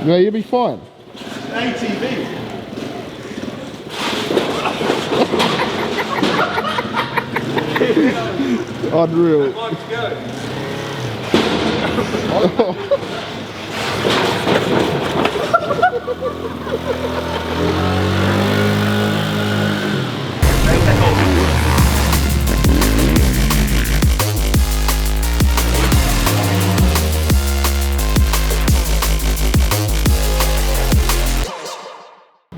No, you'll be fine. ATV. Unreal.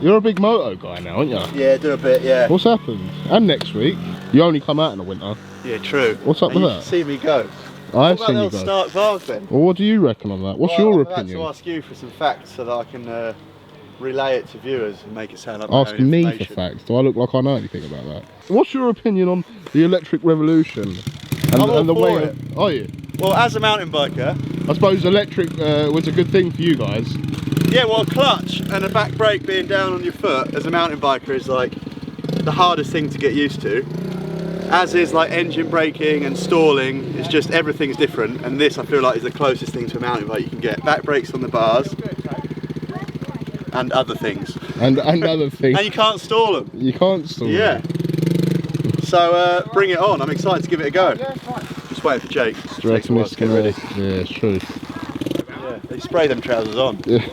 You're a big moto guy now, aren't you? Yeah, do a bit, yeah. What's happened? And next week, you only come out in the winter. Yeah, true. What's up with that? You see me go. I've seen you What go. about the old Varg then? Well, what do you reckon on that? What's your opinion? I'm about to ask you for some facts so that I can relay it to viewers and make it sound like Ask me for facts. Do I look like I know anything about that? What's your opinion on the electric revolution? And the way it. Are you? Well, as a mountain biker, I suppose electric was a good thing for you guys. yeah, well, a clutch and a back brake being down on your foot as a mountain biker is like the hardest thing to get used to. As is like engine braking and stalling, it's just everything's different, and this I feel like is the closest thing to a mountain bike you can get. Back brakes on the bars and other things. And other things. And you can't stall them. You can't stall Yeah. them. So bring it on, I'm excited to give it a go. Just waiting for Jake. Do you reckon Takes a while it's to get gonna... ready. Yeah, it's true. Yeah, they spray them trousers on. Yeah.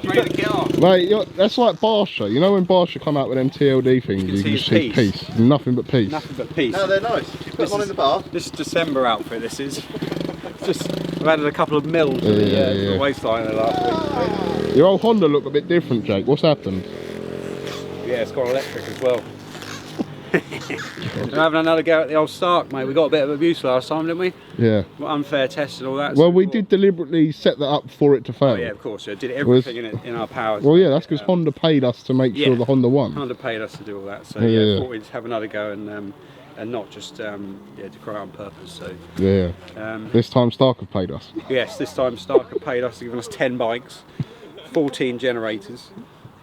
Mate, that's like Barsha. You know when Barsha come out with them TLD things, you can see peace. Nothing but peace. Nothing but peace. No, they're nice. You put them on in the bar. This is December outfit, this is. Just, I've added a couple of mils to the waistline the last week. Your old Honda looked a bit different, Jake. What's happened? Yeah, it's got electric as well. We're having another go at the old Stark, mate. We got a bit of abuse last time, didn't we? Yeah. Unfair tests and all that. Well, we did deliberately set that up for it to fail. Oh yeah, of course. Yeah, did everything in our powers. Well, yeah, that's because Honda paid us to make sure the Honda won. Honda paid us to do all that, so yeah, thought we'd have another go and not just decry on purpose. So yeah. This time Stark have paid us. Yes, this time Stark have paid us to give us 10 bikes, 14 generators,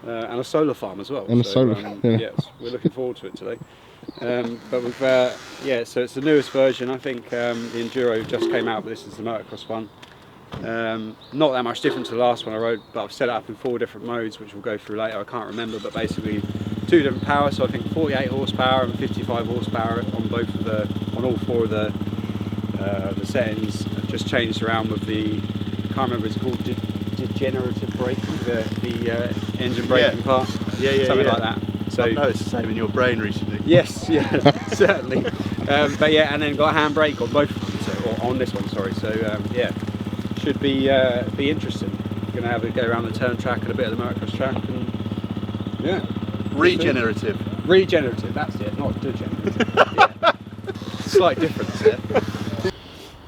and a solar farm as well. And a solar farm. Yes, we're looking forward to it today. But we've so it's the newest version. I think the Enduro just came out, but this is the Motocross one. Not that much different to the last one I rode, but I've set it up in 4 different modes, which we'll go through later. I can't remember, but basically 2 different powers. So I think 48 horsepower and 55 horsepower on all 4 of the settings. I've just changed around with the, I can't remember, it's called degenerative braking, the engine braking part. Something like that. So I've noticed the same in your brain recently. Yes, yeah, certainly. But yeah, and then got a handbrake on both of them, or on this one, sorry. So yeah, should be interesting. Going to have a go around the turn track and a bit of the Motocross track, and yeah. Regenerative. Regenerative, that's it, not degenerative. Yeah. Slight difference there.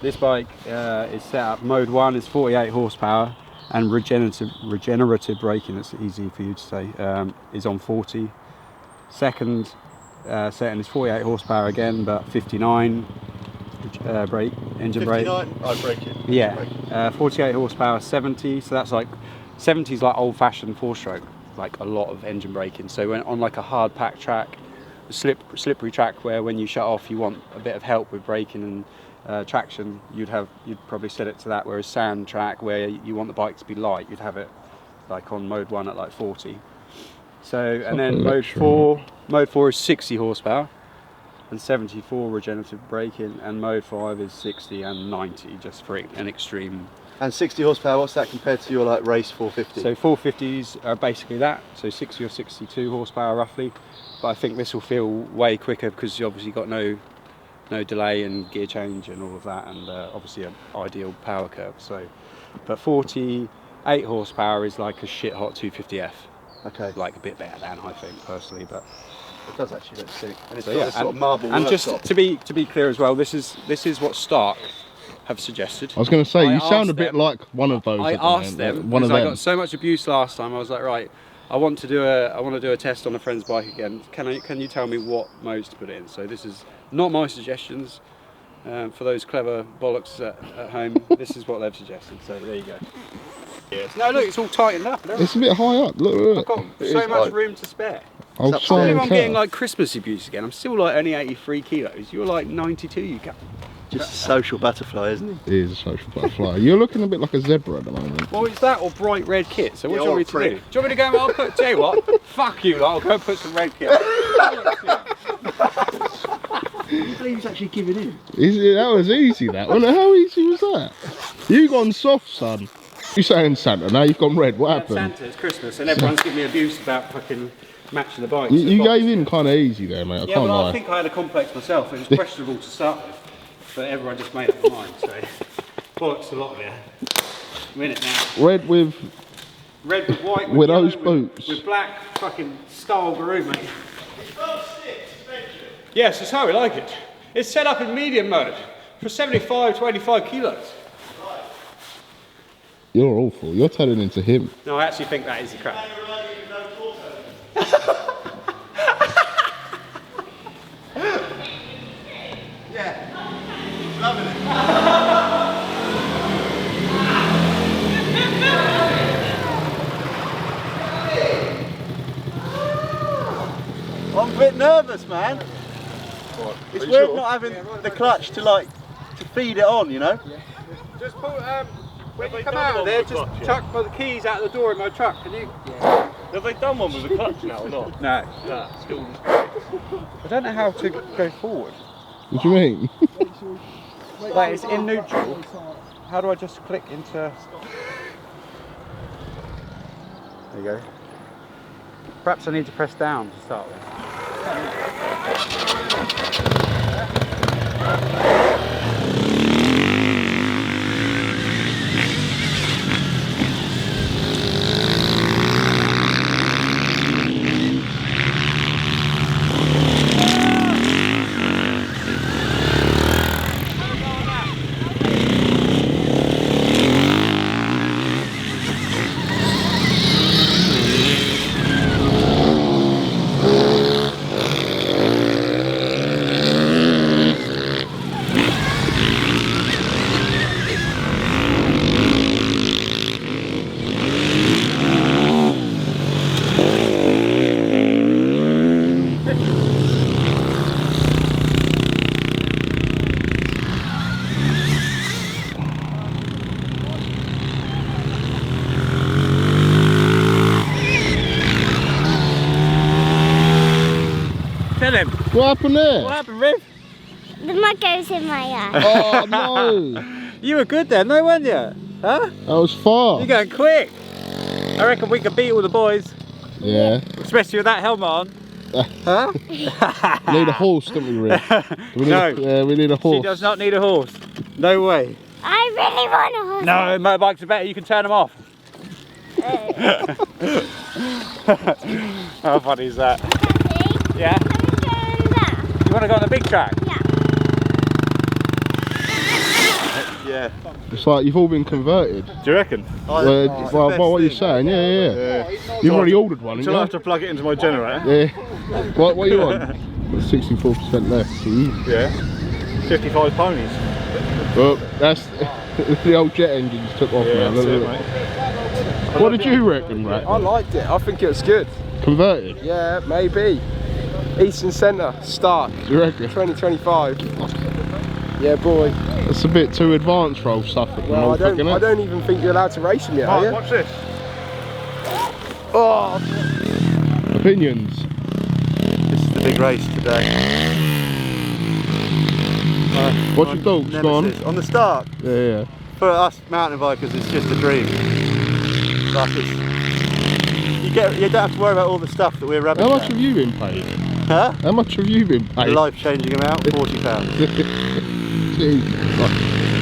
This bike is set up. Mode 1 is 48 horsepower, and regenerative braking, that's easy for you to say, is on 40. Second setting is 48 horsepower again, but 59 engine brake. 59? I break it. Yeah, 48 horsepower, 70. So that's like 70 is like old-fashioned 4-stroke, like a lot of engine braking. So when on like a hard pack track, a slippery track where when you shut off you want a bit of help with braking and traction, you'd probably set it to that. Whereas sand track where you want the bike to be light, you'd have it like on mode 1 at like 40. So, and then mode 4 is 60 horsepower and 74 regenerative braking, and mode 5 is 60 and 90, just for an extreme. And 60 horsepower, what's that compared to your like race 450? So 450s are basically that, so 60 or 62 horsepower roughly, but I think this will feel way quicker because you obviously got no delay and gear change and all of that, and obviously an ideal power curve. So, but 48 horsepower is like a shit hot 250F. Okay. Like a bit better than, I think, personally, but it does actually look sick. And it's so, got yeah, this sort of marble and workshop. just to be clear as well, this is what Stark have suggested. I was going to say, you sound a bit like one of those. I asked them because I got so much abuse last time. I was like, right, I want to do a test on a friend's bike again. Can you tell me what modes to put it in? So this is not my suggestions. For those clever bollocks at home, this is what they've suggested. So there you go. Yes. No, look, it's all tightened up. It's a bit high up. Look. I've got so much room to spare. I'm getting like Christmas abuse again. I'm still like only 83 kilos. You're like 92, you got. Just a social butterfly, isn't he? He is a social butterfly. You're looking a bit like a zebra at the moment. Well, it's that or bright red kit. So what do you want me to do? Do you want me to go? I'll put. Tell you what. Fuck you. I'll go and put some red kit. Can you believe he's actually giving in? That was easy, that one. How easy was that? You gone soft, son. You saying Santa, now you've gone red. What happened? Santa, it's Christmas, and everyone's giving me abuse about fucking matching the bikes. You gave in kind of easy there, mate. I can't lie. I think I had a complex myself. It was questionable to start with, but everyone just made up their mind. So, bollocks a lot there. Win it now. Red with white, with yellow, those boots. with black fucking style garoo, mate. Yes, that's how we like it. It's set up in medium mode for 75 to 85 kilos. You're awful. You're turning into him. No, I actually think that is the crap. Yeah, loving it. I'm a bit nervous, man. What? It's weird not having the clutch to feed it on, you know? Just put, when you come out of there, just chuck the keys out the door in my truck, can you? Yeah. Have they done one with a clutch now or not? No. No, still. I don't know how to go forward. What do you mean? Like, it's in neutral. How do I just click into... There you go. Perhaps I need to press down to start with. Tell him. What happened there? What happened, Riv? The mud goes in my eye. Oh no! You were good then, no, weren't you? Huh? That was far. You're going quick. I reckon we could beat all the boys, Yeah. especially with that helmet on. Huh? We need a horse, don't we, Rick? No. We need a horse. She does not need a horse. No way. I really want a horse. No, motorbikes are better. You can turn them off. How funny is that? Daddy, Yeah? can we go there? You want to go on the big track? Yeah. Yeah. It's like you've all been converted. Do you reckon? Well, what are you saying? Yeah. You've already ordered one, Shall I have haven't to plug it into my generator? you? Yeah. What are you on? 64% left. Jeez. Yeah. 55 ponies. Well, that's the old jet engines took off Yeah, now. that's Look, it, look. mate. What did you reckon, Rat? I liked it. I think it was good. Converted? Yeah, maybe. Eastern Centre, start, You reckon? 2025. Yeah, boy. That's a bit too advanced for old Suffolk. Well, I don't even think you're allowed to race them yet, are you? Watch this. Oh, Opinions? This is the big race today. What's your thoughts, go on? On the start, Yeah. for us mountain bikers, it's just a dream. Like you don't have to worry about all the stuff that we're rubbing. How much have you been paid? Huh? How much have you been A paid? life-changing amount, £40.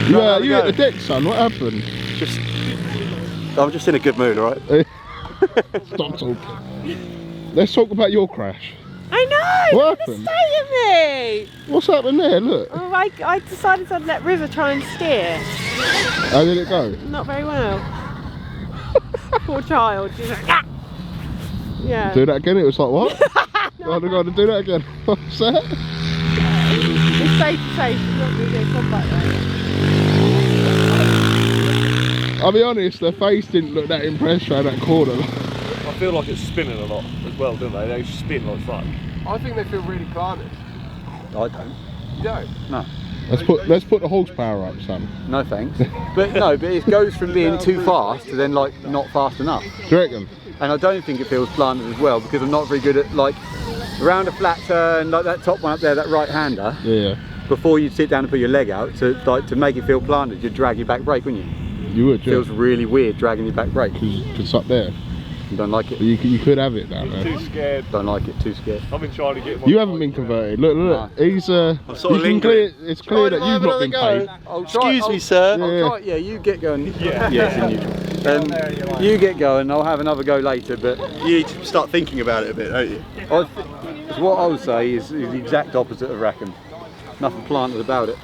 Yeah, you hit the deck, son. What happened? I'm just in a good mood, alright? Stop talking. Let's talk about your crash. I know! What You're happened? mistaking me! What's happened there? Look. Oh, I decided to let River try and steer. How did it go? Not very well. Poor child. She's like, ah! Yeah. Do that again? It was like, what? I'm going to do that again. What's that? It's safe to say she's not going to do a combat race. I'll be honest, their face didn't look that impressed around that corner. I feel like it's spinning a lot as well, don't they? They spin like fuck. I think they feel really planted. I don't. You don't? No. Let's put the horsepower up, son. No thanks. But no, but it goes from being too fast to then like not fast enough. Do you reckon? And I don't think it feels planted as well because I'm not very good at like around a flat turn, like that top one up there, that right hander. Yeah. Before you sit down and put your leg out, to make it feel planted, you'd drag your back brake, wouldn't you? You would. It feels really weird dragging your back brake. Because it's up there. You don't like it. You could have it down there. Too scared. Don't like it. Too scared. I've been trying to get my You haven't been converted. Look, look. No. He's sort of lingering. it's clear that you've not been paid. Excuse me, sir. Yeah, you get going. Yeah. Yes, in neutral. You get going. I'll have another go later. But You need to start thinking about it a bit, don't you? what I would say is the exact opposite of Rackham. Nothing planted about it.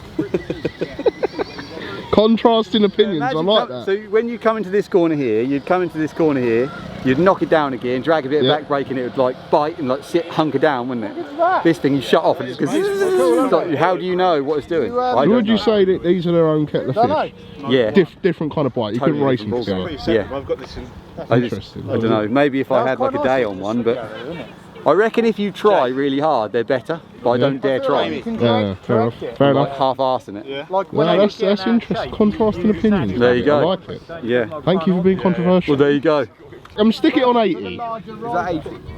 Contrasting opinions. I Imagine like that. So when you come into this corner here, you'd come into this corner here, you'd knock it down again, drag a bit of back brake, and it would like bite and like sit hunker down, wouldn't it? This thing you shut off and it's like, how do you know what it's doing? Would you say that these are their own kettle of fish? Yeah. Different kind of bite. You couldn't race them together. Yeah. I've got this in. Interesting. I don't know. Maybe if I had like a day on one, but I reckon if you try really hard, they're better. But I don't dare try. Yeah, fair enough. Fair Like enough. half-arsing it. Yeah. No, that's interesting. Contrasting opinions. There you go. I like it. Yeah. Thank you for being controversial. Well, there you go. Stick it on 80.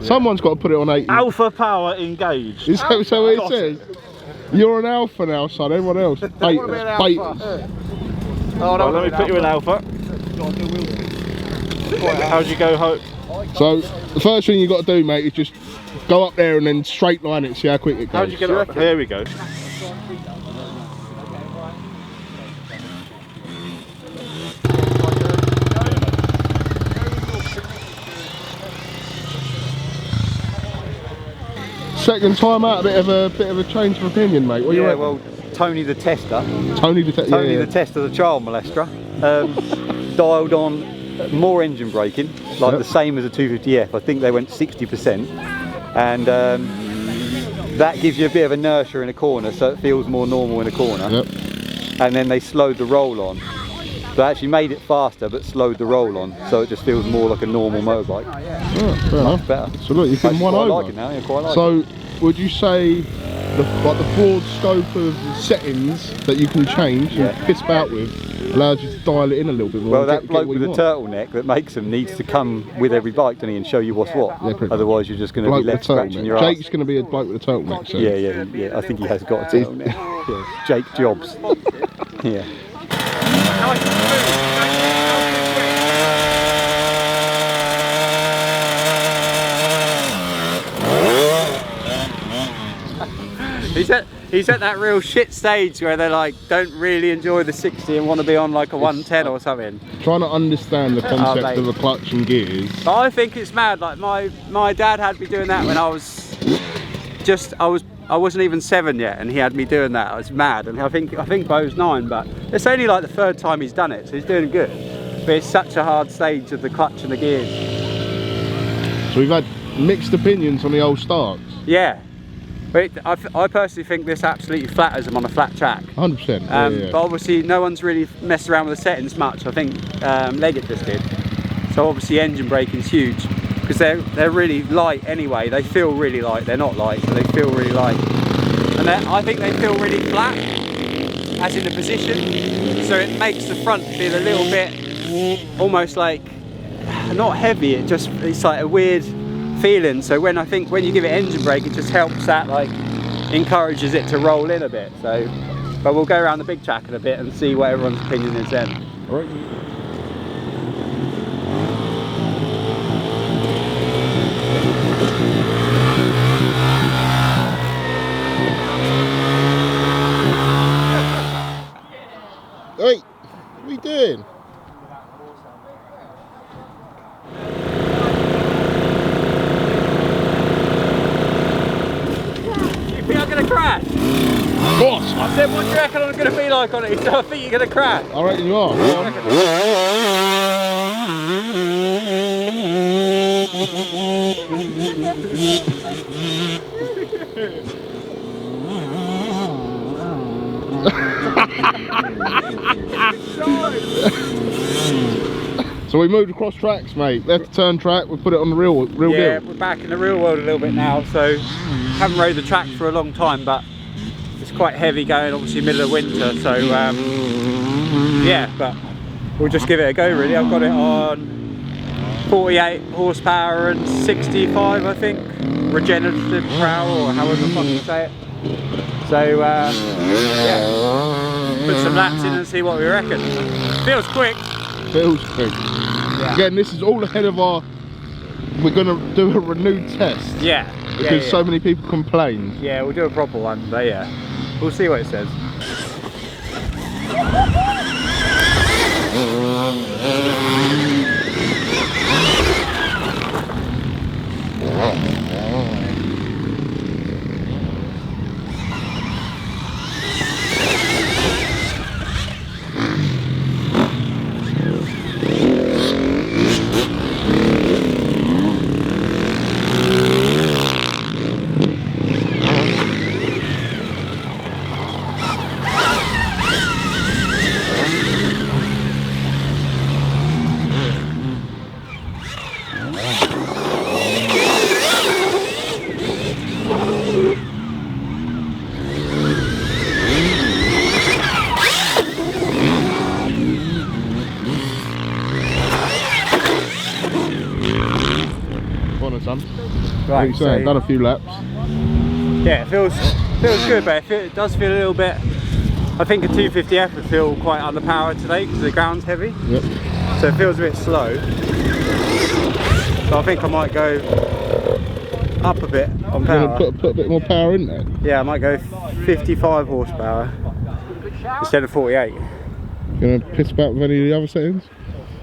Someone's got to put it on 80. Alpha power engaged. Is that so it says? You're an alpha now, son. Everyone else, betas. Well, let me put you in alpha. How'd you go, Hope? So the first thing you got to do, mate, is just go up there and then straight line it. See how quick it goes. How'd you get up? There we go. Second time out, a bit of a change of opinion, mate. What do you reckon? Well, Tony the Tester. Tony the Tester, the child molester, dialed on more engine braking, like the same as a 250F. I think they went 60%, and that gives you a bit of inertia in a corner, so it feels more normal in a corner. Yep. And then they slowed the roll on. They actually made it faster, but slowed the roll on, so it just feels more like a normal motorbike. Oh, fair enough. Better. So look, you've been I won quite over. like it now. Yeah, quite like So, it. would you say the broad scope of settings that you can change and piss about with allows you to dial it in a little bit more? Well, and that get bloke what with you the want? turtleneck that makes them needs to come with every bike, doesn't he, and show you what's what. Yeah, pretty Otherwise, you're just going to be Bloke with left a scratching your turtleneck. ass. Jake's going to be a bloke with a turtleneck. So. Yeah. I think he has got a turtleneck. Yeah. Jake Jobs. Yeah. He's at that real shit stage where they like don't really enjoy the 60 and want to be on like a 110 or something. Trying to understand the concept mate. of a clutch and gears. But I think it's mad. Like my dad had me doing that when I wasn't even 7 yet, and he had me doing that. I was mad, and I think Bo's 9, but it's only like the 3rd time he's done it, so he's doing good. But it's such a hard stage of the clutch and the gears. So we've had mixed opinions on the old starts. Yeah. But I personally think this absolutely flatters them on a flat track. 100%. Yeah. But obviously no one's really messed around with the settings much. I think Leggett just did. So obviously engine braking's huge because they're really light anyway. They feel really light. They're not light, but they feel really light. And I think they feel really flat, as in the position. So it makes the front feel a little bit almost like not heavy. It's like a weird feeling. So when you give it engine brake, it just helps that, like encourages it to roll in a bit. So, but we'll go around the big track in a bit and see what everyone's opinion is then. All right. Hey, what are we doing? You think I'm gonna crash? Of course. I said, what do you reckon I'm gonna be like on it? So I think you're gonna crash. I reckon you are. Go on. So we moved across tracks, mate. Left turn track, we put it on the real Yeah, deal. we're back in the real world a little bit now, so haven't rode the track for a long time, but it's quite heavy going, obviously middle of winter, so yeah, but we'll just give it a go really. I've got it on 48 horsepower and 65 I think, regenerative power or however the fuck you say it. So yeah, put some laps in and see what we reckon. Feels quick. Feels quick. Yeah. Again, this is all ahead of our, we're going to do a renewed test. Yeah. Because yeah. so many people complained. Yeah, we'll do a proper one, but yeah, we'll see what it says. Right, so I've done a few laps. Yeah, it feels good, but it does feel a little bit. I think a 250F would feel quite underpowered today because the ground's heavy. Yep. So it feels a bit slow. So I think I might go up a bit on power. You're gonna put a bit more power in there. Yeah, I might go 55 horsepower instead of 48. You gonna piss about with any of the other settings?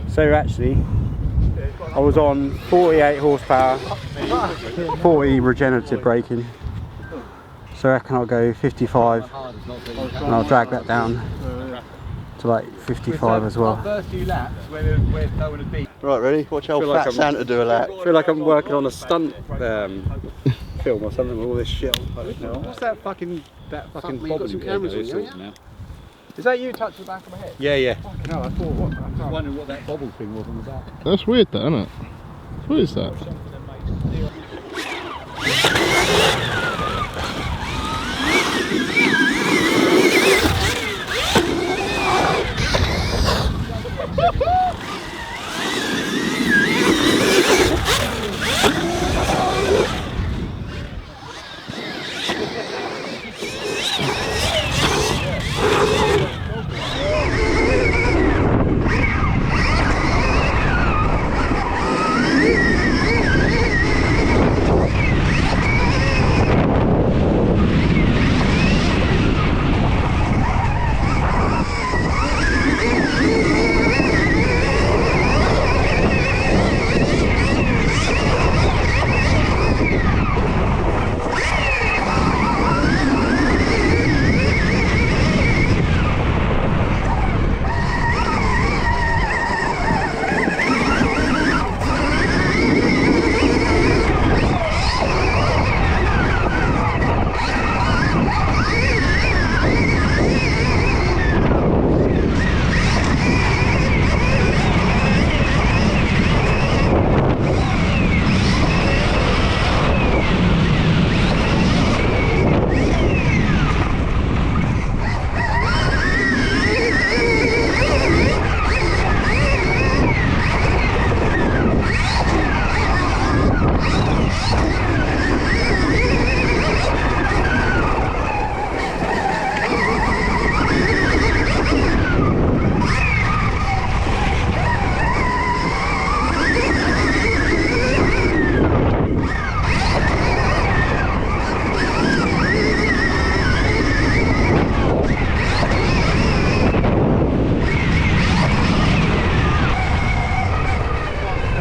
So actually, I was on 48 horsepower, 40 regenerative braking. So I reckon I'll go 55 and I'll drag that down to like 55 as well. Right, ready? Watch old fat Santa do a lap. I feel like I'm working on a stunt film or something with all this shit on. What's that fucking bobbing cameras now? Is that you touching the back of my head? Yeah, yeah. Fucking hell, I was wondering what that bobble thing was on the back. That's weird though, isn't it? What is that?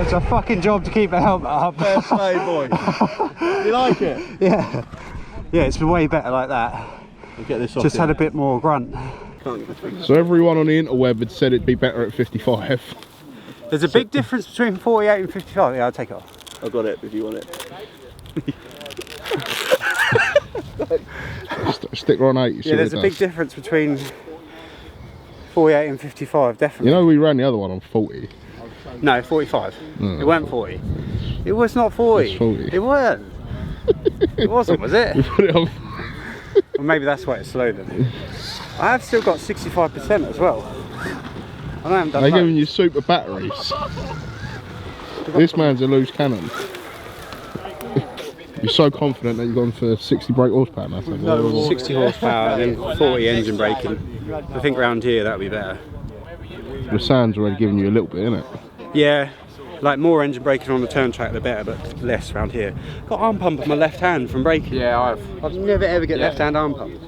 It's a fucking job to keep the helmet up. Fair play, boy. You like it? Yeah. Yeah, it's been way better like that. We'll get this off. Just had a bit more grunt. So everyone on the interweb had said it'd be better at 55. There's a big difference between 48 and 55. Yeah, I'll take it off. I've got it if you want it. Sticker on 8. Yeah, there's a big difference between 48 and 55, definitely. You know we ran the other one on 40. No, 45. No, it weren't 40. It was not 40. It's 40. It weren't. It wasn't, was it? We put it on. Well, maybe that's why it's slow then. I have still got 65% as well. I haven't done They're loads. giving you super batteries. This man's a loose cannon. You're so confident that you've gone for 60 brake horsepower now. 60 horsepower and then 40 engine braking. I think round here that would be better. The sound's already giving you a little bit, isn't it? Yeah, like more engine braking on the turn track the better, but less around here. Got arm pump on my left hand from braking. Yeah, I'd never ever get left hand arm pump.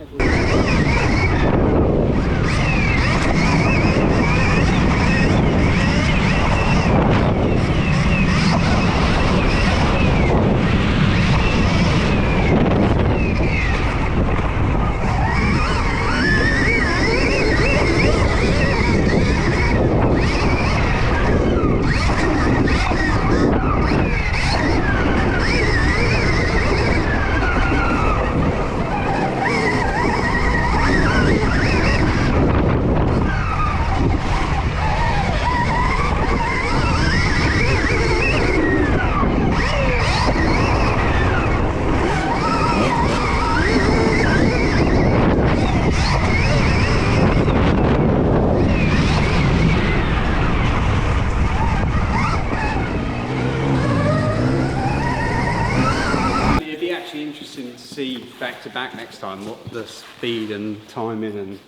Back to back next time, what the speed and timing, and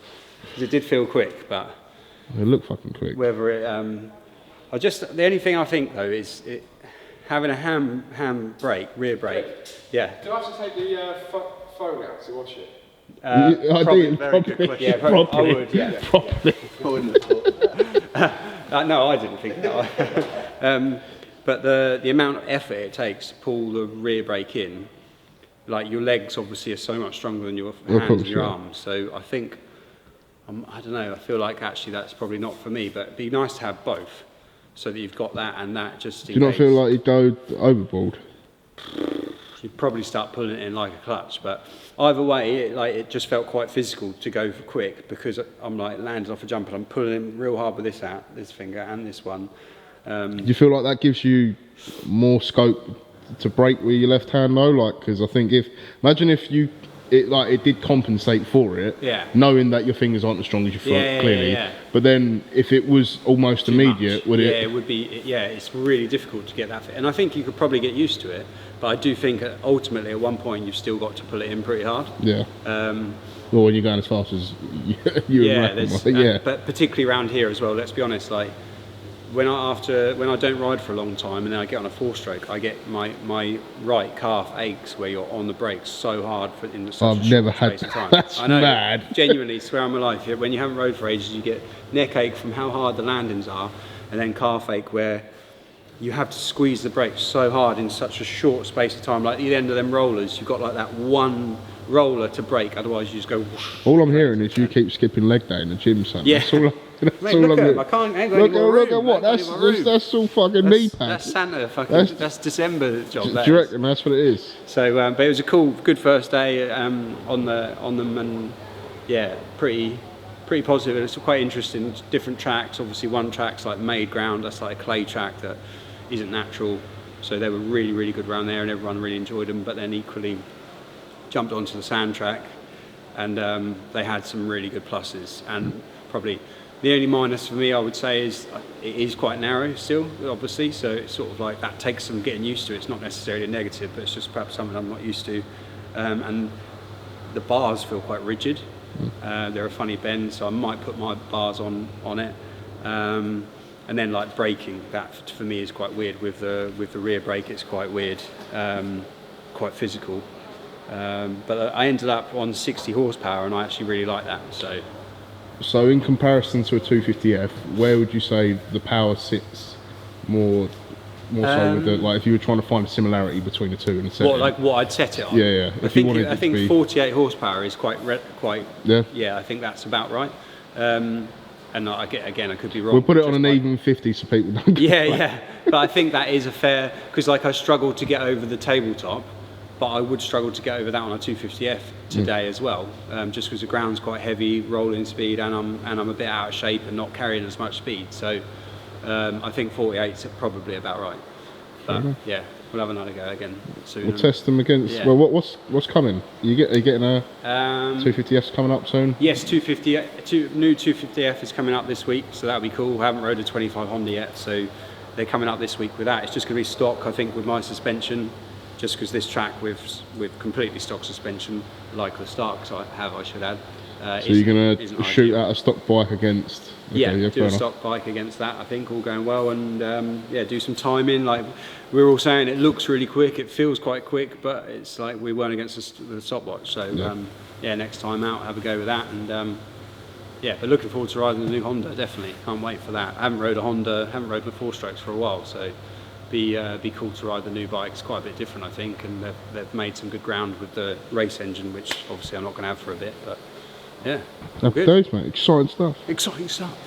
because it did feel quick, but it looked fucking quick. Whether it, the only thing I think though is having a ham brake, rear brake. Yeah. Do I have to take the phone out to watch it? Probably. Yeah, probably. I would. Yeah. Probably. I wouldn't have thought. No, I didn't think that. But the amount of effort it takes to pull the rear brake in. Like your legs obviously are so much stronger than your hands and your arms, so I think, I don't know, I feel like actually that's probably not for me, but it'd be nice to have both, so that you've got that and that just in Do you not case. feel like you'd go overboard? You'd probably start pulling it in like a clutch, but either way, it just felt quite physical to go for quick, because I'm like landing off a jump and I'm pulling in real hard with this finger and this one. Do you feel like that gives you more scope to brake with your left hand though? Like, because I think imagine if it did compensate for it, knowing that your fingers aren't as strong as your foot, clearly. But then if it was almost immediate, would it? Yeah, it would be. Yeah, it's really difficult to get that fit, and I think you could probably get used to it. But I do think ultimately at one point you've still got to pull it in pretty hard. Yeah. Well, when you're going as fast as you and but particularly around here as well. Let's be honest, like. When I don't ride for a long time and then I get on a 4-stroke, I get my right calf aches where you're on the brakes so hard in such a short space of time. That's I know, mad. Genuinely, swear on my life. When you haven't rode for ages, you get neck ache from how hard the landings are, and then calf ache where you have to squeeze the brakes so hard in such a short space of time. Like at the end of them rollers, you've got like that one roller to brake, other's you just go whoosh. All I'm hearing is you keep skipping leg day in the gym, son. Yeah. That's all Mate, look at him. I can't. Look at what? That's all fucking knee pads. That's Santa. That's December job. Do you reckon that's what it is? So, but it was a good first day on them, and yeah, pretty positive. It's quite interesting. Different tracks. Obviously, one track's like made ground. That's like a clay track that isn't natural. So they were really good around there, and everyone really enjoyed them. But then equally jumped onto the sand track, and they had some really good pluses, and probably. The only minus for me, I would say, is it is quite narrow still, obviously, so it's sort of like that takes some getting used to. It's not necessarily a negative, but it's just perhaps something I'm not used to. And the bars feel quite rigid. They're a funny bend, so I might put my bars on it. And then like braking, that for me is quite weird. With the rear brake, it's quite weird, quite physical. But I ended up on 60 horsepower, and I actually really like that. So in comparison to a 250F, where would you say the power sits more so with the, like if you were trying to find a similarity between the two and the setting? What I'd set it on? Yeah. I think 48 horsepower is quite yeah. I think that's about right. And I could be wrong. We'll put it on an even 50 so people don't. Yeah. But I think that is a fair, because like I struggled to get over the tabletop. But I would struggle to get over that on a 250F today as well, just because the ground's quite heavy, rolling speed, and I'm a bit out of shape and not carrying as much speed. So I think 48's probably about right. But yeah, we'll have another go again soon. We'll test them against. Yeah. Well, what's coming? Are you getting a 250S coming up soon? Yes, new 250F is coming up this week, so that'll be cool. I haven't rode a 25 Honda yet, so they're coming up this week with that. It's just going to be stock, I think, with my suspension, just because this track with completely stock suspension, like the Starks I should add. So you're going to shoot out a stock bike against? Okay, do a stock bike against that, I think, all going well, and do some timing. Like we were all saying, it looks really quick, it feels quite quick, but it's like we weren't against the stopwatch. So next time out, have a go with that, and but looking forward to riding the new Honda. Definitely, can't wait for that. I haven't rode a Honda, haven't rode the 4-strokes for a while, so be cool to ride the new bike. It's quite a bit different, I think, and they've made some good ground with the race engine, which obviously I'm not going to have for a bit, but. Yeah. Happy days, mate. Exciting stuff. Exciting stuff.